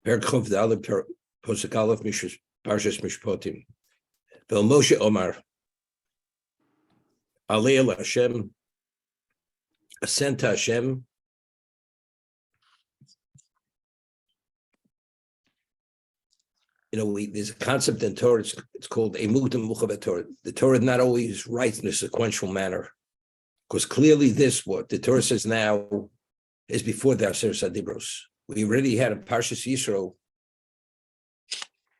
Perkov Daled Posuk Aleph Parshas Mishpatim. Vel Moshe Omar, Alei El Hashem, ascend to Hashem. There's a concept in Torah. It's called Emudim Muchavet Torah. The Torah not always writes in a sequential manner, because clearly what the Torah says now is before the Aser Sadibros. We already had a Parshas Yisro.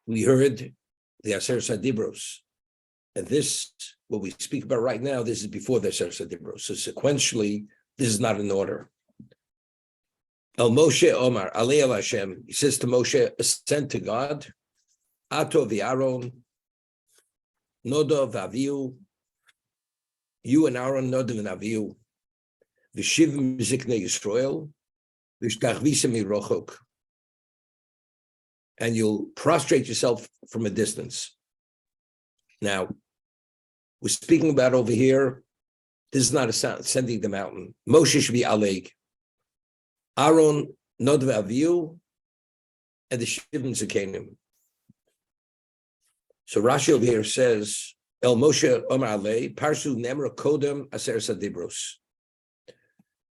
We heard the Aser Sadibros, and this, what we speak about right now, this is before the Aser Sadibros. So sequentially, this is not in order. El Moshe Omar, Alei El Hashem. He says to Moshe, ascend to God. Ato v'Aaron, Nodav v'Avihu, you and Aaron, Nodav and Avihu, v'shiv miziknei Yisrael, v'shtachvisem mirochok, and you'll prostrate yourself from a distance. Now, we're speaking about over here, this is not ascending the mountain. Moshe should be Aleg. Aaron, Nodav v'Avihu, and the Shivim Zekanim. So Rashi over here says, El Moshe Omar Alei, Parshu Nemra Kodem Aser Sadibros.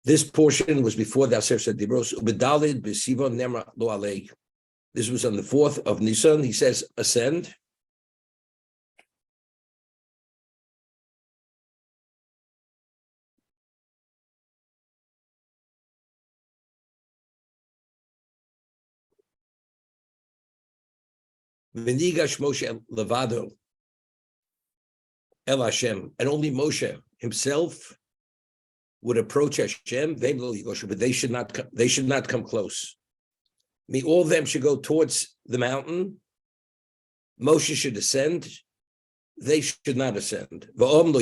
This portion was before the Aser Sadibros. Ubedalid B'Sivon Nemra Lo Alei. This was on the 4th of Nisan. He says, ascend. V'nigash Moshe Levado El Hashem, and only Moshe himself would approach Hashem. But they should not come close. All of them should go towards the mountain. Moshe should ascend. They should not ascend. And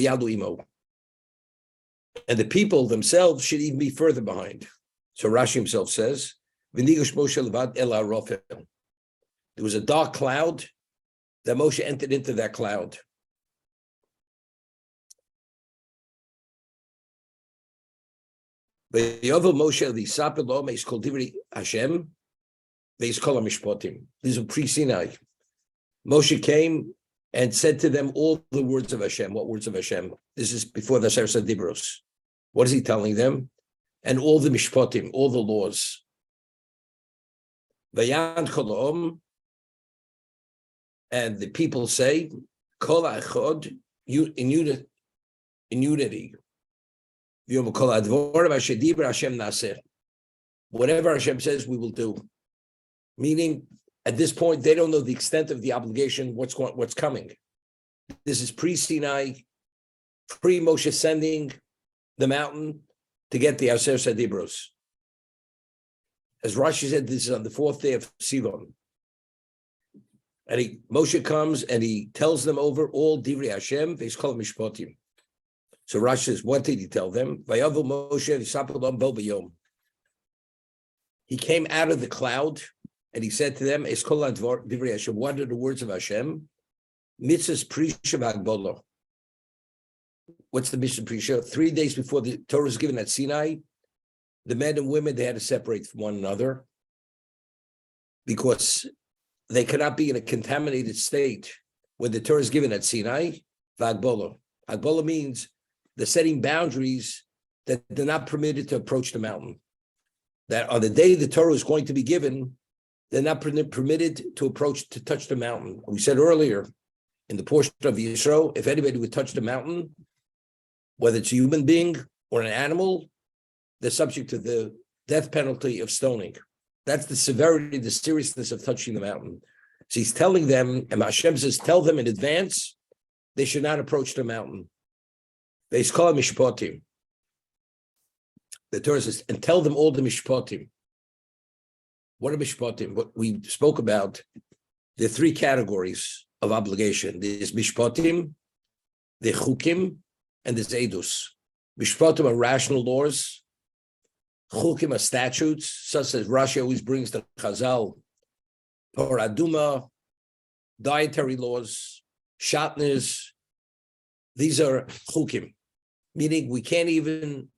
the people themselves should even be further behind. So Rashi himself says, V'nigash Moshe Levad El Arofel. There was a dark cloud that Moshe entered into that cloud. But the other Moshe, the Sapelom, is called Divri Hashem. They is called Mishpatim. These are pre-Sinai. Moshe came and said to them all the words of Hashem. What words of Hashem? This is before the Aser Sadibros. What is he telling them? And all the Mishpatim, all the laws. Vayan Cholom. And the people say, Kol Echad, in unity. Whatever Hashem says, we will do. Meaning, at this point, they don't know the extent of the obligation, what's coming. This is pre-Sinai, pre-Moshe ascending the mountain to get the Aser Sadibros. As Rashi said, this is on the 4th day of Sivan. And Moshe comes and he tells them over all Divrei Hashem, they call him Mishpatim. So Rashi says, what did he tell them? Vayavu Moshe bo b'yom. He came out of the cloud and he said to them, Es kol Divrei Hashem, what are the words of Hashem? Mitzvahs Prisha v'Agbolah. What's the Mitzvah Prisha? 3 days before the Torah was given at Sinai, the men and women, they had to separate from one another because they cannot be in a contaminated state when the Torah is given at Sinai. V'Agbolah. Agbolah means the setting boundaries that they're not permitted to approach the mountain. That on the day the Torah is going to be given, they're not permitted to touch the mountain. We said earlier in the portion of Yisro, if anybody would touch the mountain, whether it's a human being or an animal, they're subject to the death penalty of stoning. That's the severity, the seriousness of touching the mountain. So he's telling them, and Hashem says, tell them in advance, they should not approach the mountain. They call Mishpatim. The Torah says, and tell them all the Mishpatim. What are Mishpatim? What we spoke about, the 3 categories of obligation. There's Mishpatim, the Chukim, and there's Edus. Mishpatim are rational laws. Chukim are statutes, such as Rashi always brings the Chazal, Paraduma, dietary laws, Shatnez. These are Chukim, meaning we can't even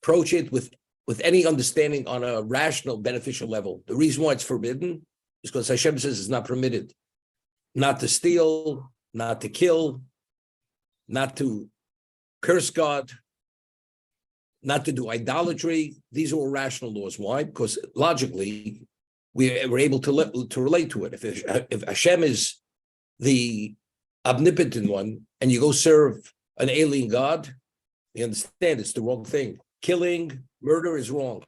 approach it with with any understanding on a rational, beneficial level. The reason why it's forbidden is because Hashem says it's not permitted. Not to steal, not to kill, not to curse God, not to do idolatry. These are all rational laws. Why? Because logically, we're able to relate to it. If Hashem is the omnipotent one, and you go serve an alien God, you understand it's the wrong thing. Killing, murder is wrong.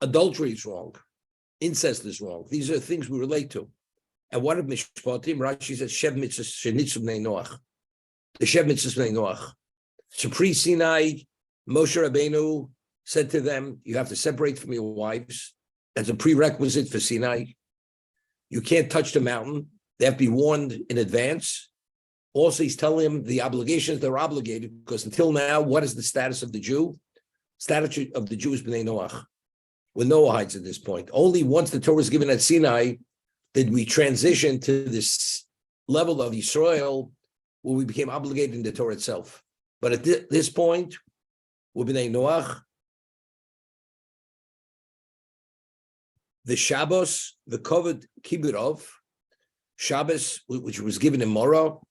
Adultery is wrong. Incest is wrong. These are things we relate to. And what of Mishpatim? Rashi says, Shev mitzvahs shenitzum bnei Noach. The Shev mitzvahs bnei Noach. So pre-Sinai, Moshe Rabbeinu said to them, you have to separate from your wives. That's a prerequisite for Sinai. You can't touch the mountain. They have to be warned in advance. Also, he's telling them the obligations they're obligated, because until now, what is the status of the Jew? Status of the Jew is bnei Noach. We're Noahites at this point. Only once the Torah was given at Sinai did we transition to this level of Yisrael where we became obligated in the Torah itself. But at this point, we're bnei Noach. The Shabbos, the covered kibbutz, Shabbos, which was given in Morah,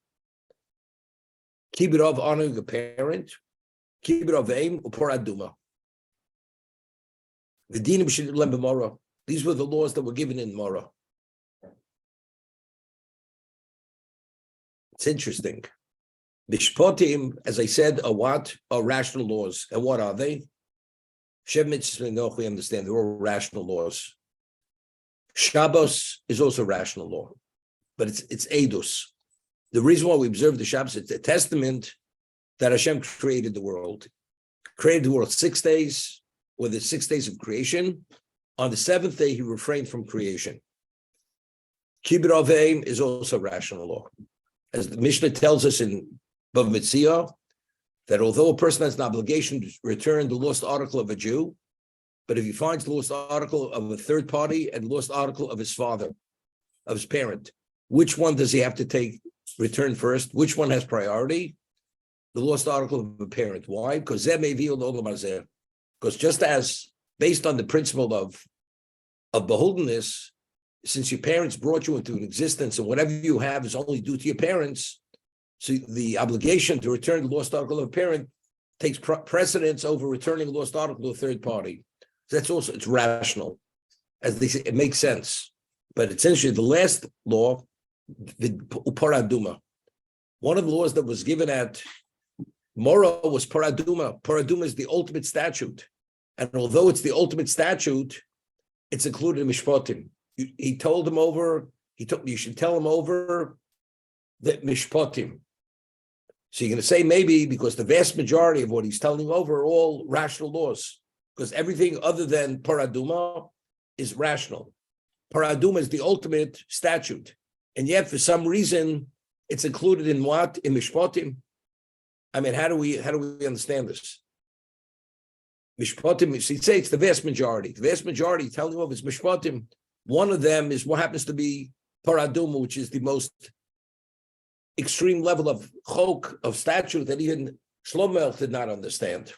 kibbutz honoring a parent, kibbutz aim upor aduma. The dinim shenitlem b'Morah. These were the laws that were given in Morah. It's interesting. Mishpatim, as I said, are what? Are rational laws. And what are they? Shev mitzvahs bnei, we understand, they're all rational laws. Shabbos is also rational law, but it's Eidos. The reason why we observe the Shabbos, it's a testament that Hashem created the world. Created the world 6 days, or the 6 days of creation. On the 7th day, he refrained from creation. Kibbutz Avim is also rational law. As the Mishnah tells us in Bava Metzia, that although a person has an obligation to return the lost article of a Jew, but if he finds the lost article of a third party and lost article of his father, of his parent, which one does he have to return first? Which one has priority? The lost article of a parent. Why? Because just as based on the principle of beholdenness, since your parents brought you into an existence and whatever you have is only due to your parents, so the obligation to return the lost article of a parent takes precedence over returning a lost article to a third party. So that's also, it's rational. As they say, it makes sense. But essentially, the last law, the paraduma, one of the laws that was given at Morah was paraduma. Paraduma is the ultimate statute. And although it's the ultimate statute, it's included in Mishpatim. He told him over, you should tell him over the Mishpatim. So you're going to say maybe because the vast majority of what he's telling over are all rational laws, because everything other than paraduma is rational. Paraduma is the ultimate statute. And yet, for some reason, it's included in what? In Mishpatim. I mean, how do we understand this? Mishpatim, so you'd say it's the vast majority. The vast majority telling you of is Mishpatim. One of them is what happens to be paraduma, which is the most extreme level of chok, of statute, that even Shlomo did not understand.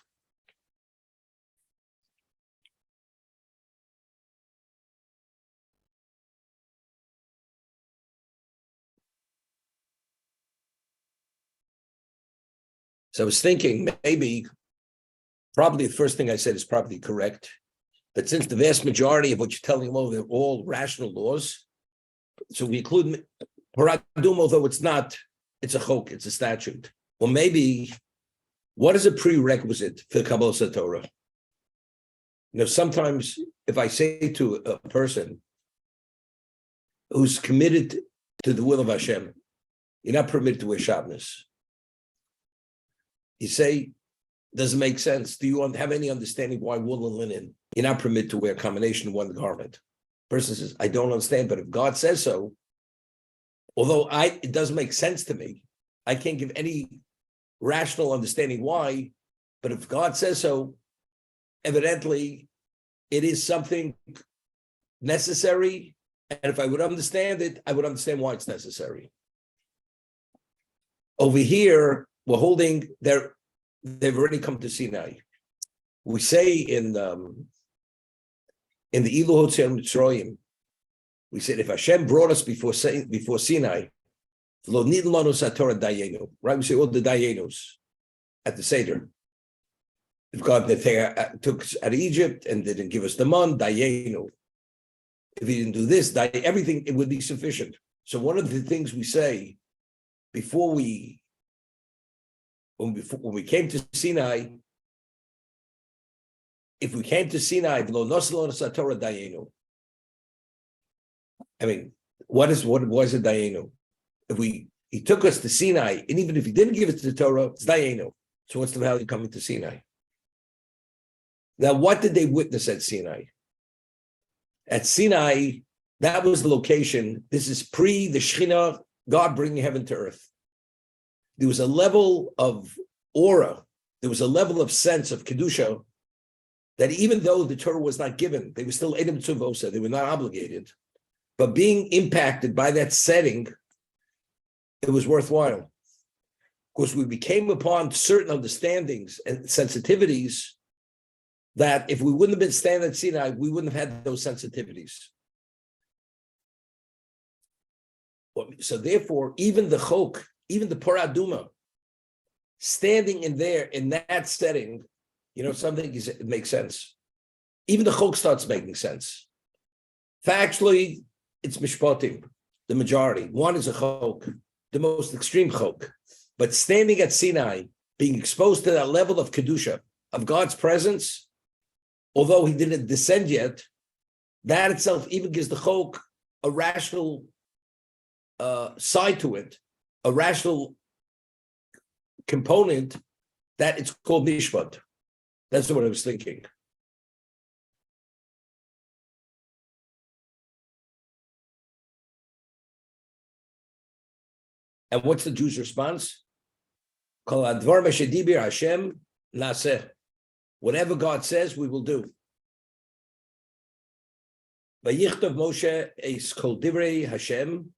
So I was thinking probably the first thing I said is probably correct. But since the vast majority of what you're telling them over, they're all rational laws, so we include paraduma, although it's not, it's a chok, it's a statute. Well, maybe, what is a prerequisite for Kabbalas Torah? Sometimes if I say to a person who's committed to the will of Hashem, you're not permitted to wear shabnus. You say, doesn't make sense. Do you have any understanding why wool and linen, you're not permitted to wear a combination of one garment? Person says, I don't understand, but if God says so, although it doesn't make sense to me, I can't give any rational understanding why, but if God says so, evidently it is something necessary, and if I would understand it, I would understand why it's necessary. Over here, we're holding they've already come to Sinai. We say in the Ilu Hotzer Mitzrayim, we said if Hashem brought us before Sinai, Lo Nidlanu Satorah Dayenu, right? We say all the Dayenus at the Seder. If God took us out of Egypt and didn't give us the man, Dayenu. If he didn't do this, everything, it would be sufficient. So one of the things we say when we came to Sinai, if we came to Sinai, I mean, what was a Dayenu? He took us to Sinai, and even if he didn't give us the Torah, it's Dayenu. So what's the value of coming to Sinai? Now, what did they witness at Sinai? At Sinai, that was the location. This is pre the Shekhinah, God bringing heaven to earth. There was a level of aura, there was a level of sense of Kedusha that even though the Torah was not given, they were still Edom Tzuvosa, they were not obligated. But being impacted by that setting, it was worthwhile. Because we became upon certain understandings and sensitivities that if we wouldn't have been standing at Sinai, we wouldn't have had those sensitivities. So therefore, even the Chok, even the Porah Aduma, standing in that setting, something it makes sense. Even the Chok starts making sense. Factually, it's Mishpatim, the majority. One is a Chok, the most extreme Chok. But standing at Sinai, being exposed to that level of Kedusha, of God's presence, although he didn't descend yet, that itself even gives the Chok a rational side to it, a rational component that it's called Mishpat. That's what I was thinking. And what's the Jews' response? Hashem naseh. Whatever God says, we will do. Vayichtav Moshe es kol divrei Hashem.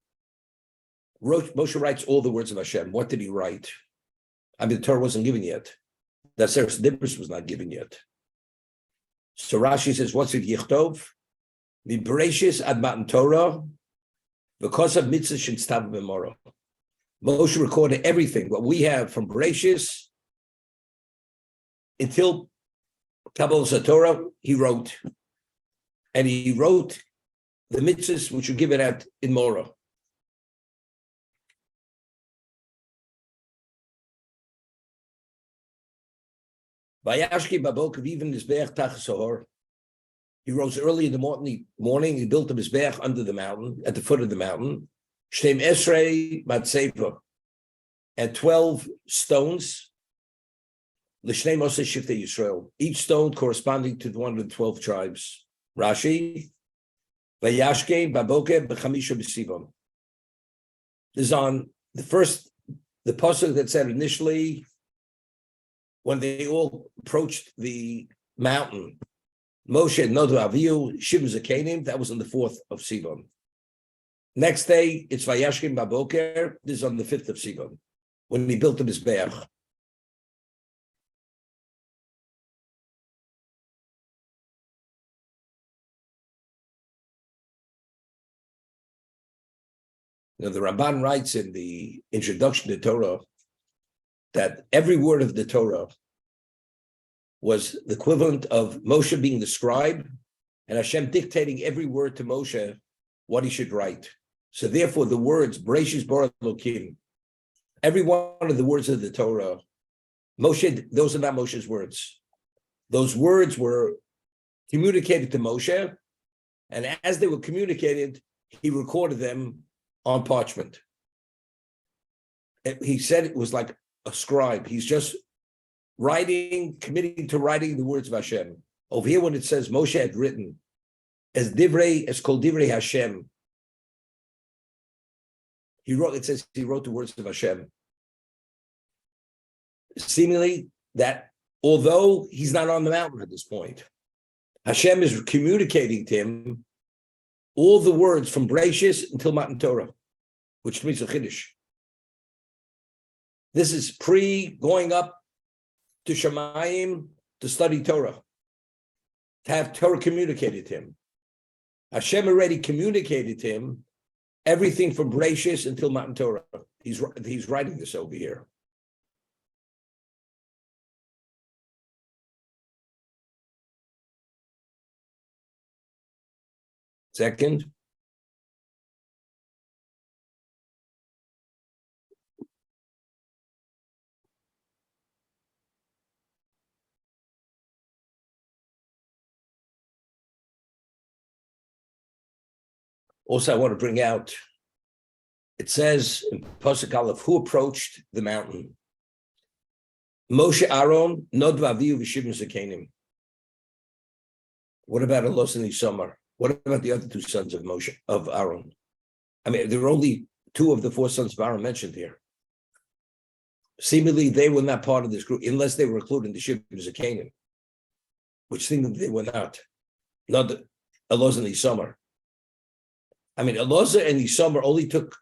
Moshe writes all the words of Hashem. What did he write? I mean, the Torah wasn't given yet. The Sefer Dibros was not given yet. So Rashi says, what's it Yichtov? Mibreshis ad matan Torah, because of mitzvah shinstav b'morah. Moshe recorded everything, what we have from Bereshis until Kabbalah Torah, he wrote. And he wrote the mitzvahs which were given out in Morah. Vayashki Babok, even Mizbeach Tachasor. He rose early in the morning. He built a Mizbeach under the mountain, at the foot of the mountain. Shtem Esrei Matseva, and 12 stones. L'shnei Moshe Shiftei Yisrael, each stone corresponding to one of the 12 tribes. Rashi, Vayashke Baboke B'chamisha B'Sivan. This is on the pasuk that said initially, when they all approached the mountain, Moshe Nodu Avihu Shivim Zakenim, that was on the 4th of Sivan. Next day, it's Vayashkim Baboker. This is on the 5th of Sivan, when he built the Mizbeach. Now, the Ramban writes in the introduction to Torah that every word of the Torah was the equivalent of Moshe being the scribe and Hashem dictating every word to Moshe what he should write. So therefore, the words, Bereshis bara Elokim, every one of the words of the Torah, Moshe, those are not Moshe's words. Those words were communicated to Moshe, and as they were communicated, he recorded them on parchment. He said it was like a scribe. He's just committing to writing the words of Hashem. Over here, when it says Moshe had written, as kol divrei Hashem, he wrote the words of Hashem. Seemingly that although he's not on the mountain at this point, Hashem is communicating to him all the words from Bereshis until Matan Torah, which means a Chiddush. This is pre going up to Shemayim to study Torah, to have Torah communicated to him. Hashem already communicated to him everything from Bereshis until Matan Torah. He's writing this over here. Second, also I want to bring out, it says in Pasuk Aleph, who approached the mountain? Moshe Aaron, Nod Vaviu V'Shivim Zakenim. What about Elos and Isamar? What about the other two sons of Moshe, of Aaron? I mean, there are only two of the four sons of Aaron mentioned here. Seemingly, they were not part of this group, unless they were included in the Shivim Zakenim, which seemingly they were not. Not Elos and Isamar. I mean, Elazar and Isamar only took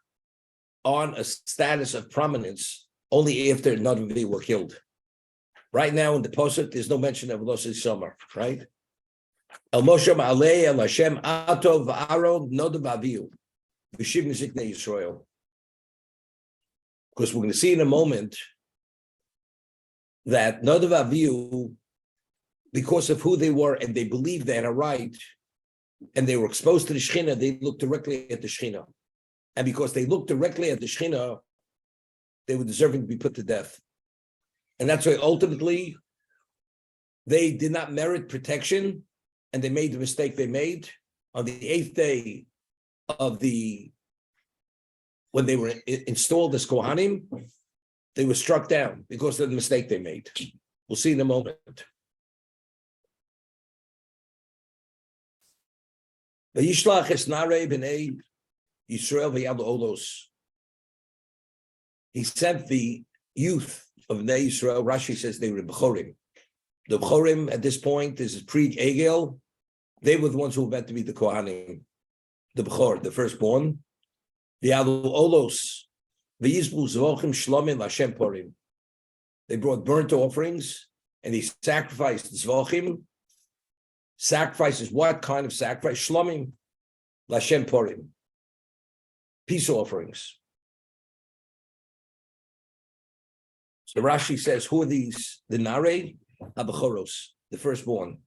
on a status of prominence only after Nadav were killed. Right now in the Pasuk, there's no mention of Elazar and Isamar, right? El Moshe Ma'alei El Hashem Atov Aaron Nadav Avihu V'Shivim Ziknei Yisrael. Because we're going to see in a moment that Nadav Avihu, because of who they were and they believed they had a right, and they were exposed to the Shekhinah, they looked directly at the Shekhinah. And because they looked directly at the Shekhinah, they were deserving to be put to death. And that's why ultimately they did not merit protection, and they made the mistake they made. On the 8th day of when they were installed as Kohanim, they were struck down because of the mistake they made. We'll see in a moment. Vayishlach es narei b'nei Yisrael v'yad olos. He sent the youth of Bnei Yisrael. Rashi says they were B'chorim. The B'chorim at this point, this is pre-Egel. They were the ones who were meant to be the Kohanim. The B'chor, the firstborn. V'yad olos v'yizbu zvochim shlomim Hashem porim. They brought burnt offerings and he sacrificed zvochim. Sacrifice is what kind of sacrifice? Shlomim, Lashem Porim, peace offerings. So Rashi says, who are these? The Nare, Habachoros, the firstborn.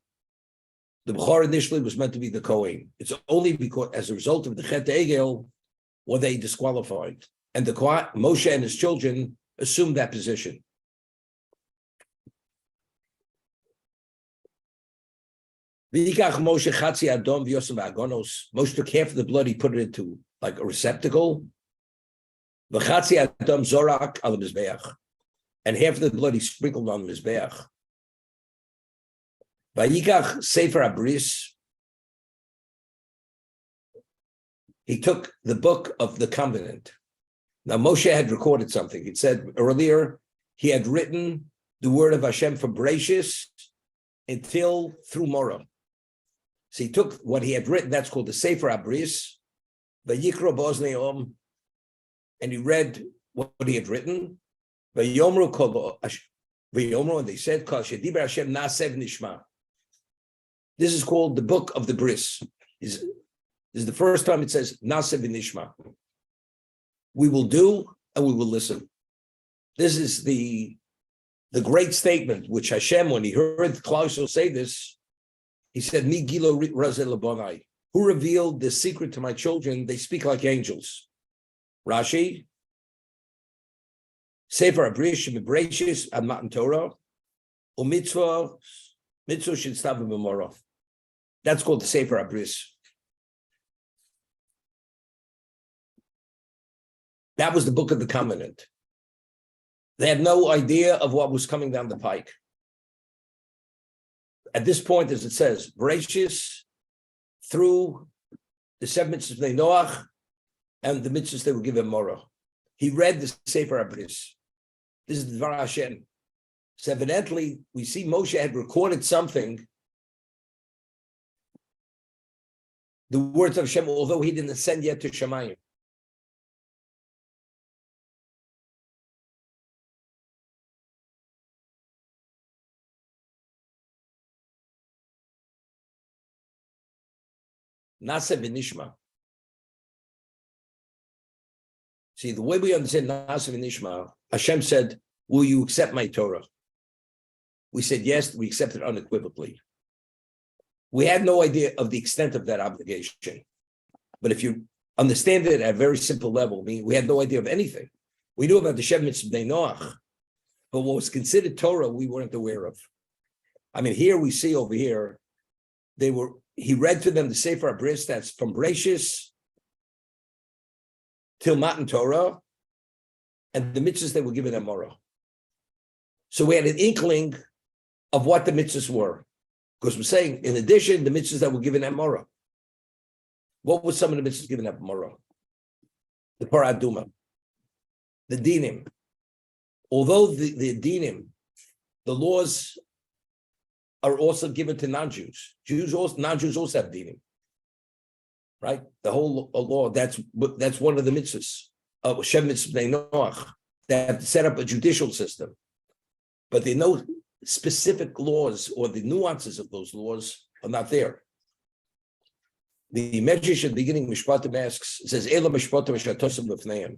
The Bechor initially was meant to be the Kohen. It's only because, as a result of the Chet Egel, were they disqualified. And the Moshe and his children assumed that position. Moshe took half of the blood, he put it into like a receptacle. And half of the blood he sprinkled on the Mizbeach. Sefer Abris. He took the book of the covenant. Now Moshe had recorded something. It said earlier he had written the word of Hashem from Bereshis until through Morah. So he took what he had written, that's called the Sefer Abris, Vayikra Bosneom, and he read what he had written. Vayomru, and they said, Shediber Hashem Nasev Nishma. This is called the book of the Bris. This is the first time it says Nasev Nishma. We will do and we will listen. This is the great statement which Hashem, when he heard Klal Yisrael say this, he said, Mi gilo razel labonai. Who revealed the secret to my children? They speak like angels. Rashi, Sefer Abrish, Mibrachis, and Matan Torah, Umitzvah, Mitzvah Shinstav Memorah. That's called the Sefer Abrish. That was the book of the covenant. They had no idea of what was coming down the pike. At this point, as it says, Bereshis through the 7 mitzvahs of Noach and the mitzvahs they were given Morah. He read the Sefer Abris. This is the Dvar Hashem. So evidently, we see Moshe had recorded something, the words of Hashem, although he didn't ascend yet to Shemayim. Nasa v'nishma. See, the way we understand Nasa v'nishma, Hashem said, will you accept my Torah? We said yes, we accepted unequivocally. We had no idea of the extent of that obligation. But if you understand it at a very simple level, I mean, we had no idea of anything. We knew about the Shem Mitzvah Bnei Noach, but what was considered Torah, we weren't aware of. I mean, here we see over here, he read to them the Sefer HaBris, that's from Bereshis till Matan Torah, and the mitzvahs that were given at Morah. So we had an inkling of what the mitzvahs were. Because we're saying, in addition, the mitzvahs that were given at Morah. What were some of the mitzvahs given at Morah? The Paraduma, the Dinim. Although the Dinim, the laws are also given to non-Jews. Non-Jews also have Dinim. Right? The whole law, that's one of the mitzvahs of Shem Mitzvah Bnei Noach. They have to set up a judicial system. But they know specific laws or the nuances of those laws are not there. The Medrash at the beginning, Mishpatim asks, it says, Ela Mishpatim Shatosim Lefneim.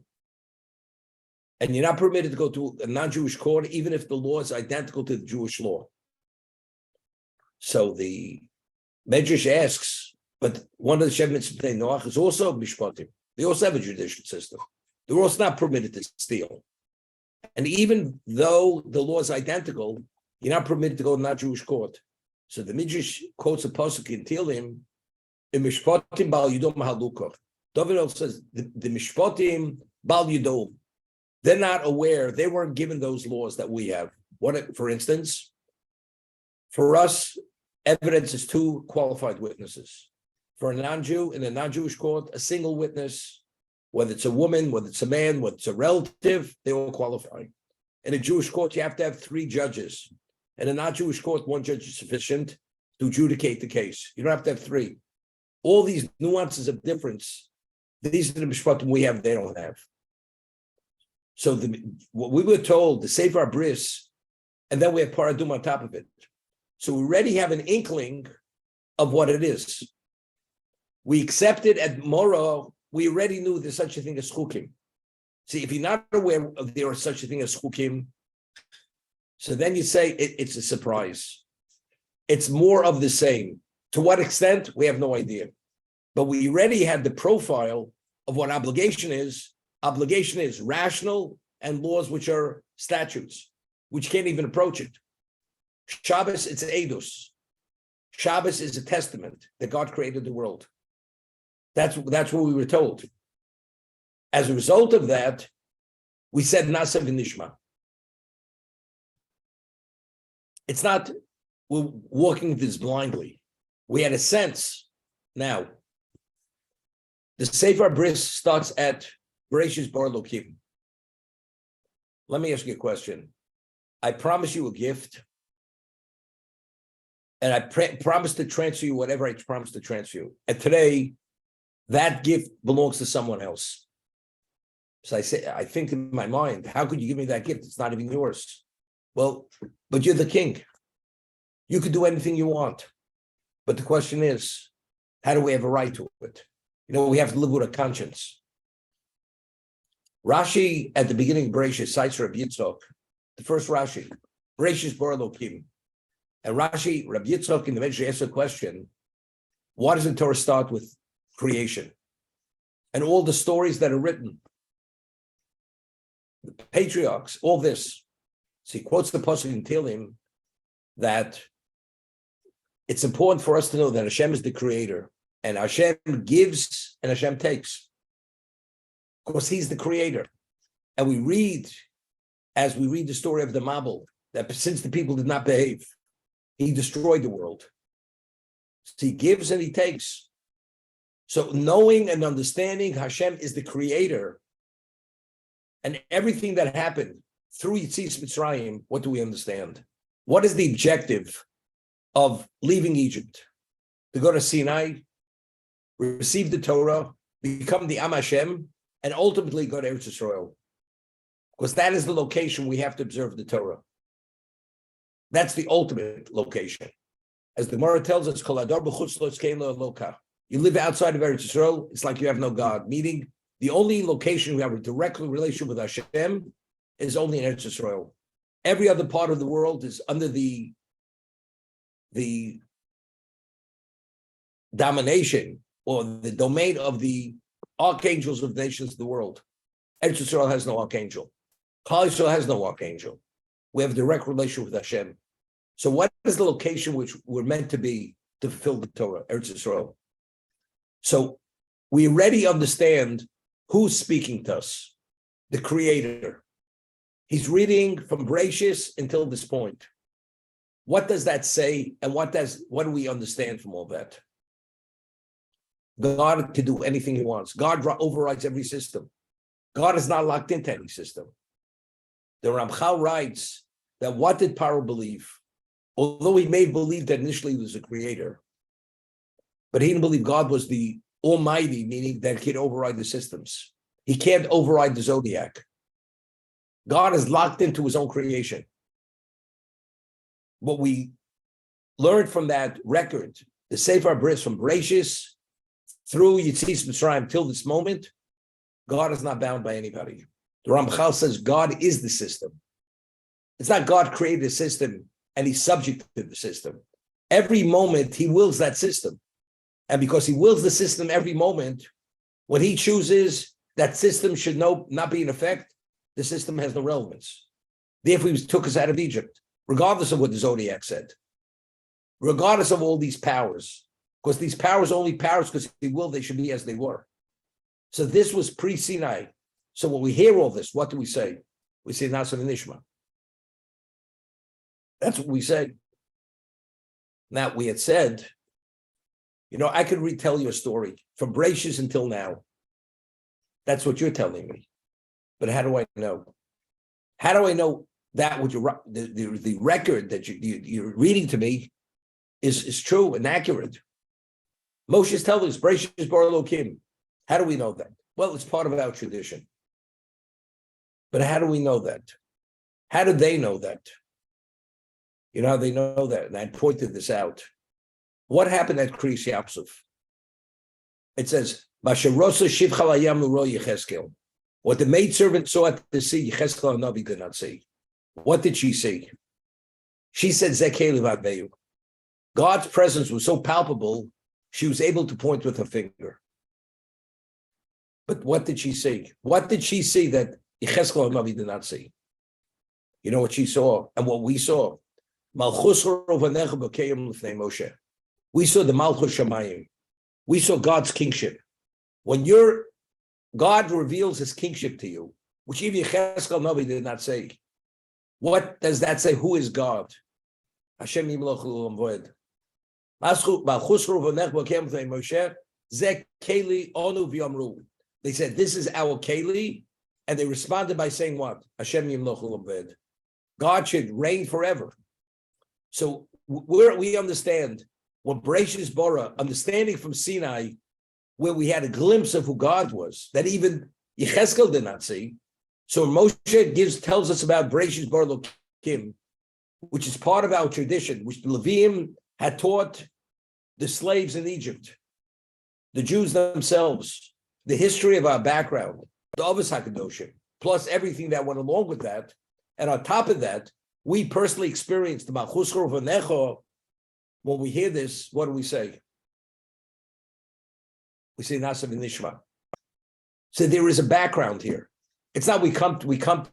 And you're not permitted to go to a non-Jewish court, even if the law is identical to the Jewish law. So the Medrash asks, but one of the Shem Mitzvah Bnei Noach is also Mishpatim. They also have a judicial system. They're also not permitted to steal. And even though the law is identical, you're not permitted to go to non-Jewish court. So the Midrash quotes a pasuk in Tehillim, in Mishpatim Bal Yudom Halukah. David says, the Mishpatim Bal Yudom, they're not aware, they weren't given those laws that we have. What, for instance, for us, evidence is two qualified witnesses. For a non-Jew, in a non-Jewish court, a single witness, whether it's a woman, whether it's a man, whether it's a relative, they all qualify. In a Jewish court, you have to have 3 judges. In a non-Jewish court, 1 judge is sufficient to adjudicate the case. You don't have to have 3. All these nuances of difference, these are the mishpatim we have, they don't have. So what we were told, the Sefer HaBris, and then we have Paradum on top of it. So we already have an inkling of what it is. We accepted at Morah, we already knew there's such a thing as chukim. See, if you're not aware of there is such a thing as chukim, so then you say it's a surprise. It's more of the same. To what extent, we have no idea. But we already had the profile of what obligation is. Obligation is rational and laws which are statutes, which can't even approach it. Shabbos, it's edus. Shabbos is a testament that God created the world. That's what we were told. As a result of that, we said Nasa v'nishma. It's not we're walking this blindly. We had a sense. Now, the Sefer HaBris starts at Bereshis Bar Elokim. Let me ask you a question. I promise you a gift, and I promise to transfer you whatever I promise to transfer you. And today, that gift belongs to someone else. So I think in my mind, how could you give me that gift? It's not even yours. Well, but you're the king. You could do anything you want. But the question is, how do we have a right to it? You know, we have to live with a conscience. Rashi, at the beginning of Bereshis, cites Rabbi Yitzchok, the first Rashi, Bereshis Bar Elokim. And Rashi, Rabbi Yitzchok, in the Medrash asks a question, why does the Torah start with creation? And all the stories that are written, the patriarchs, all this. So he quotes the pasuk in Tehillim that it's important for us to know that Hashem is the creator, and Hashem gives and Hashem takes. Of course, he's the creator. And we read, as we read the story of the Mabul, that since the people did not behave, he destroyed the world. So he gives and he takes. So knowing and understanding Hashem is the creator, and everything that happened through Yetzias Mitzrayim, what do we understand? What is the objective of leaving Egypt? To go to Sinai, receive the Torah, become the Am Hashem, and ultimately go to Eretz Yisrael. Because that is the location we have to observe the Torah. That's the ultimate location. As the Gemara tells us, Kol hadar b'chutz lo yiskein lo eloka. You live outside of Eretz Yisrael, it's like you have no God. Meaning, the only location we have a direct relationship with Hashem is only in Eretz Yisrael. Every other part of the world is under the domination or the domain of the archangels of the nations of the world. Eretz Yisrael has no archangel. Klal Yisrael has no archangel. We have a direct relationship with Hashem. So what is the location which we're meant to be to fulfill the Torah, Eretz Yisrael? So we already understand who's speaking to us, the Creator. He's reading from Bereshis until this point. What does that say, and what do we understand from all that? God can do anything he wants. God overrides every system. God is not locked into any system. The Ramchal writes that what did Paro believe? Although he may believe that initially he was a creator, but he didn't believe God was the Almighty, meaning that he could override the systems. He can't override the zodiac. God is locked into his own creation. What we learned from that record, the Sefer Bris from Bereshis through Yitzis Mitzrayim till this moment, God is not bound by anybody. The Ramchal says God is the system. It's not God created a system and he's subject to the system. Every moment he wills that system. And because he wills the system every moment, when he chooses that system should not be in effect, the system has no relevance. Therefore, he took us out of Egypt, regardless of what the Zodiac said, regardless of all these powers, because these powers are only powers because he willed they should be as they were. So this was pre-Sinai. So when we hear all this, what do we say? We say Nasa Nishma. That's what we say. Now, we had said, I could retell you a story from Bereshis until now. That's what you're telling me. But how do I know? How do I know that what the record that you're reading to me is true and accurate? Moshe's telling us, Bereshis bar Elokim. How do we know that? Well, it's part of our tradition. But how do we know that? How do they know that? You know how they know that? And I pointed this out. What happened at Kriyas Yapsuf? It says, what the maidservant saw at the sea, Yecheskel Navi did not see. What did she see? She said, God's presence was so palpable, she was able to point with her finger. But what did she see? What did she see that Yecheskel Navi did not see? You know what she saw and what we saw? We saw the Malchus Shamayim. We saw God's kingship. When God reveals his kingship to you, which even Yecheskel Navi did not say. What does that say? Who is God? Hashem Yimloch L'olam Voed. They said, this is our Keli, and they responded by saying what? Hashem Yimloch L'olam Voed. God should reign forever. So we understand what Bereshis Bara, understanding from Sinai, where we had a glimpse of who God was, that even Yecheskel did not see. So Moshe tells us about Bereshis Bara Elokim, which is part of our tradition, which the Leviim had taught the slaves in Egypt, the Jews themselves, the history of our background, the Avos HaKadoshim, plus everything that went along with that. And on top of that, we personally experienced the Malchus Vanecho. When we hear this, what do we say? We say Nasa V'Nishma. So there is a background here. It's not we come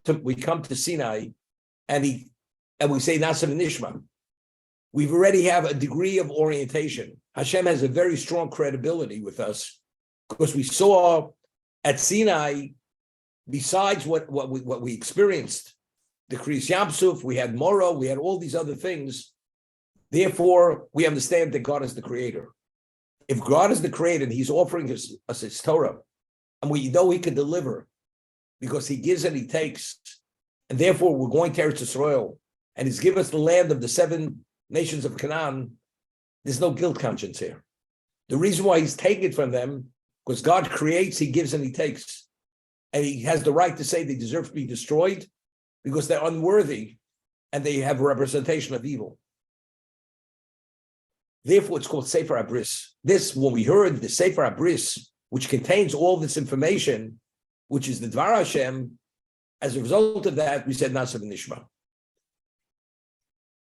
to Sinai and we say Nasa V'Nishma. We already have a degree of orientation. Hashem has a very strong credibility with us because we saw at Sinai, besides what we experienced, the Kriyas Yamsuf, we had Morah, we had all these other things. Therefore, we understand that God is the creator. If God is the creator and he's offering us his Torah, and we know he can deliver because he gives and he takes, and therefore we're going to Eretz Yisrael, and he's given us the land of the 7 nations of Canaan, there's no guilt conscience here. The reason why he's taking it from them, because God creates, he gives and he takes. And he has the right to say they deserve to be destroyed because they're unworthy and they have a representation of evil. Therefore, it's called Sefer Abris. This, when we heard the Sefer Abris, which contains all this information, which is the Dvar Hashem, as a result of that, we said Nasa v'Nishma.